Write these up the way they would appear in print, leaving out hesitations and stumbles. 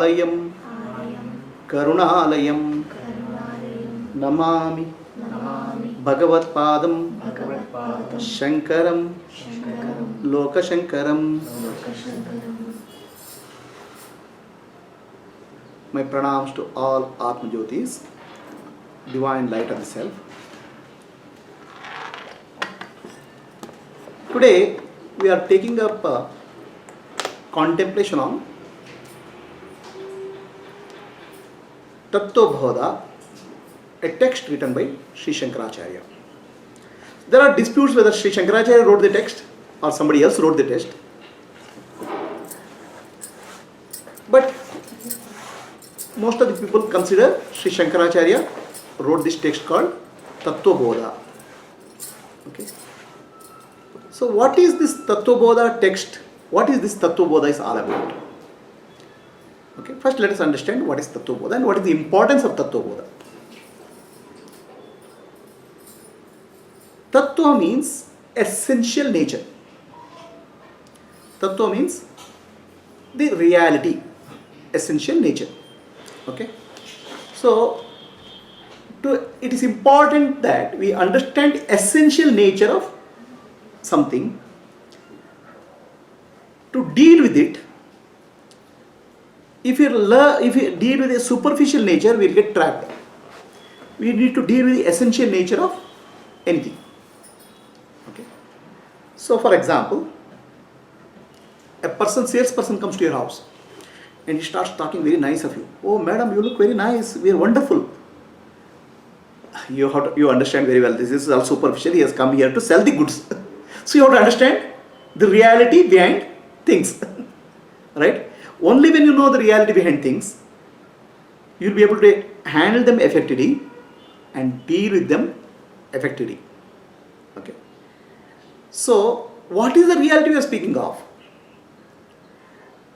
Alayam Karunalayam Namami Bhagavat Padam Shankaram Lokashankaram. My pranams to all Atma Jyotis, divine light of the self. Today we are taking up contemplation on Tattva Bodha, a text written by Sri Shankaracharya. There are disputes whether Sri Shankaracharya wrote the text or somebody else wrote the text. But most of the people consider Sri Shankaracharya wrote this text called Tattva Bodha. Okay. So what is this Tattva Bodha text? What is this Tattva Bodha is all about? Okay. First let us understand what is Tattva Bodha and what is the importance of Tattva Bodha. Tattva means essential nature. Tattva means the reality, essential nature. Okay. So it is important that we understand essential nature of something. To deal with it, if you deal with a superficial nature, we will get trapped. We need to deal with the essential nature of anything. Okay. So for example, a salesperson comes to your house and he starts talking very nice of you. Oh madam, you look very nice, we are wonderful. You understand very well, this is all superficial, he has come here to sell the goods. So you have to understand the reality behind things. Right? Only when you know the reality behind things, you will be able to handle them effectively and deal with them effectively. Okay. So what is the reality we are speaking of?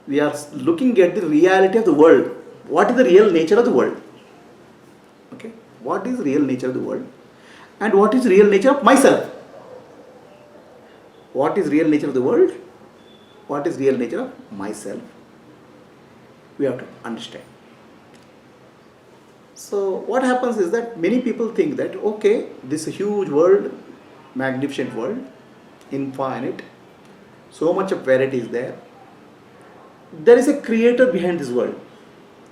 We are looking at the reality of the world. What is the real nature of the world? Okay. What is the real nature of the world? And what is the real nature of myself? What is real nature of the world? What is real nature of myself? We have to understand. So what happens is that many people think that, okay, this huge world, magnificent world, infinite, so much of variety is there. There is a creator behind this world.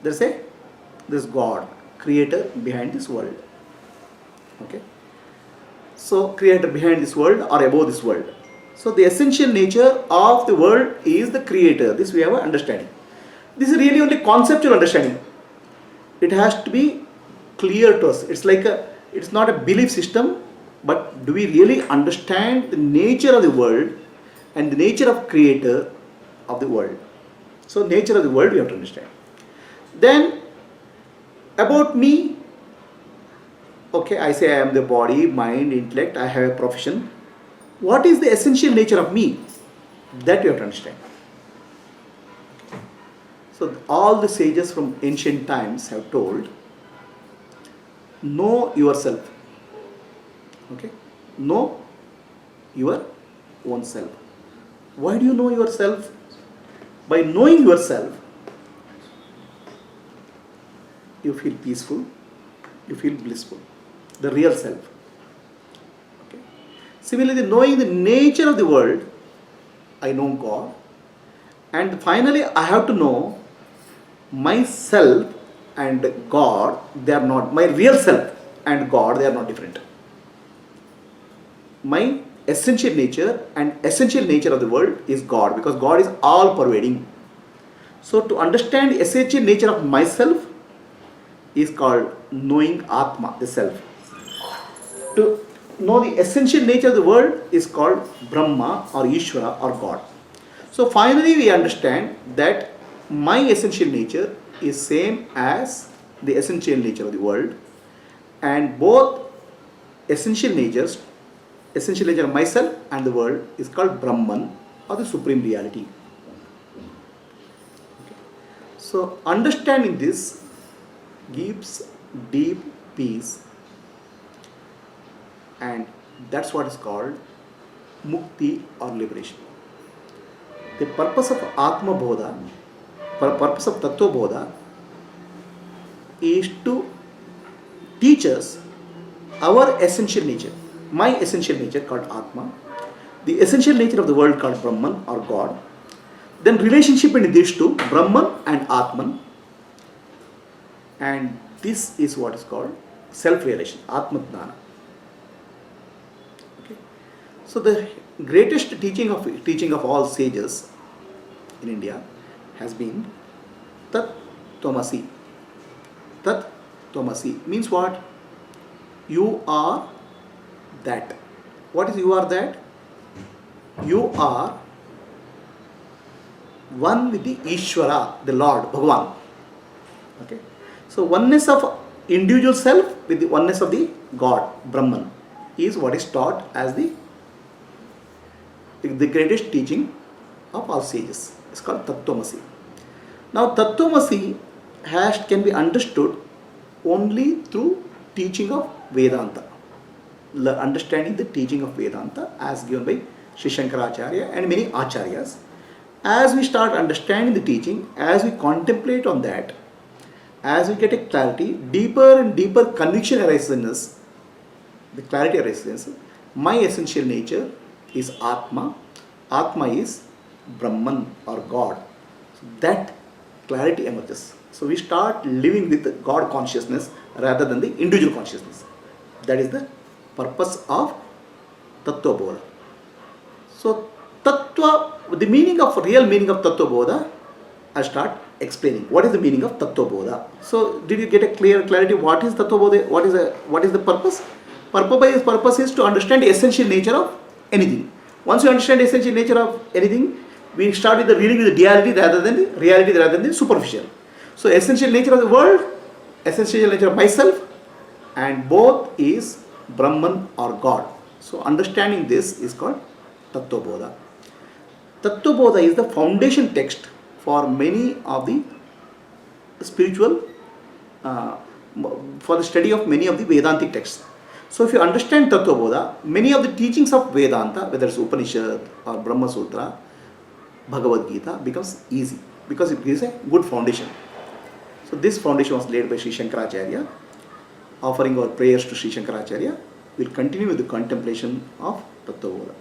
There is this God, creator behind this world. Okay. So creator behind this world or above this world. So the essential nature of the world is the creator. This we have an understanding. This is really only conceptual understanding. It has to be clear to us. It's not a belief system, but do we really understand the nature of the world and the nature of creator of the world? So nature of the world we have to understand. Then about me, okay, I say I am the body, mind, intellect, I have a profession. What is the essential nature of me? That you have to understand. So all the sages from ancient times have told, know yourself. Okay? Know your own self. Why do you know yourself? By knowing yourself, you feel peaceful, you feel blissful, the real self. Okay. Similarly, knowing the nature of the world, I know God, and finally I have to know myself and God, they are not, my real self and God, they are not different. My essential nature and essential nature of the world is God, because God is all pervading. So to understand the essential nature of myself is called knowing Atma, the self. To know the essential nature of the world is called Brahma or Ishvara or God. So finally we understand that my essential nature is same as the essential nature of the world, and both essential nature of myself and the world is called Brahman or the supreme reality. Okay. So understanding this gives deep peace, and that's what is called mukti or liberation. The purpose of Atma Bodha purpose of Tattva Bodha is to teach us our essential nature, my essential nature called Atma, the essential nature of the world called Brahman or God, then relationship between these two, Brahman and Atman, and this is what is called self-realization, Atma Dhyana. Okay. So the greatest teaching of all sages in India has been Tat Tvamasi. Tat Tvamasi means what? You are that. What is you are that? You are one with the Ishvara, the Lord, Bhagavan. Okay. So oneness of individual self with the oneness of the God, Brahman, is what is taught as the greatest teaching of all sages. It's called Tattvamasi. Now Tattvamasi can be understood only through teaching of Vedanta. Understanding the teaching of Vedanta as given by Sri Shankaracharya and many Acharyas. As we start understanding the teaching, as we contemplate on that, as we get a clarity, deeper and deeper conviction arises in us, the clarity arises in us. My essential nature is Atma. Atma is Brahman or God. So that clarity emerges. So we start living with the God consciousness rather than the individual consciousness. That is the purpose of Tattva Bodha. So Tattva, the meaning of real meaning of Tattva Bodha, I start explaining. What is the meaning of Tattva Bodha? So did you get a clarity? What is Tattva Bodha? What is the purpose? Purpose is to understand the essential nature of anything. Once you understand the essential nature of anything, we start with the reading with the duality rather than the reality rather than the superficial. So essential nature of the world, essential nature of myself, and both is Brahman or God. So understanding this is called Tattva Bodha. Tattva Bodha is the foundation text for many of the spiritual, for the study of many of the Vedantic texts. So if you understand Tattva Bodha, many of the teachings of Vedanta, whether it's Upanishad or Brahma Sutra, Bhagavad Gita, becomes easy because it gives a good foundation. So this foundation was laid by Sri Shankaracharya. Offering our prayers to Sri Shankaracharya, we'll continue with the contemplation of Tattva Bodha.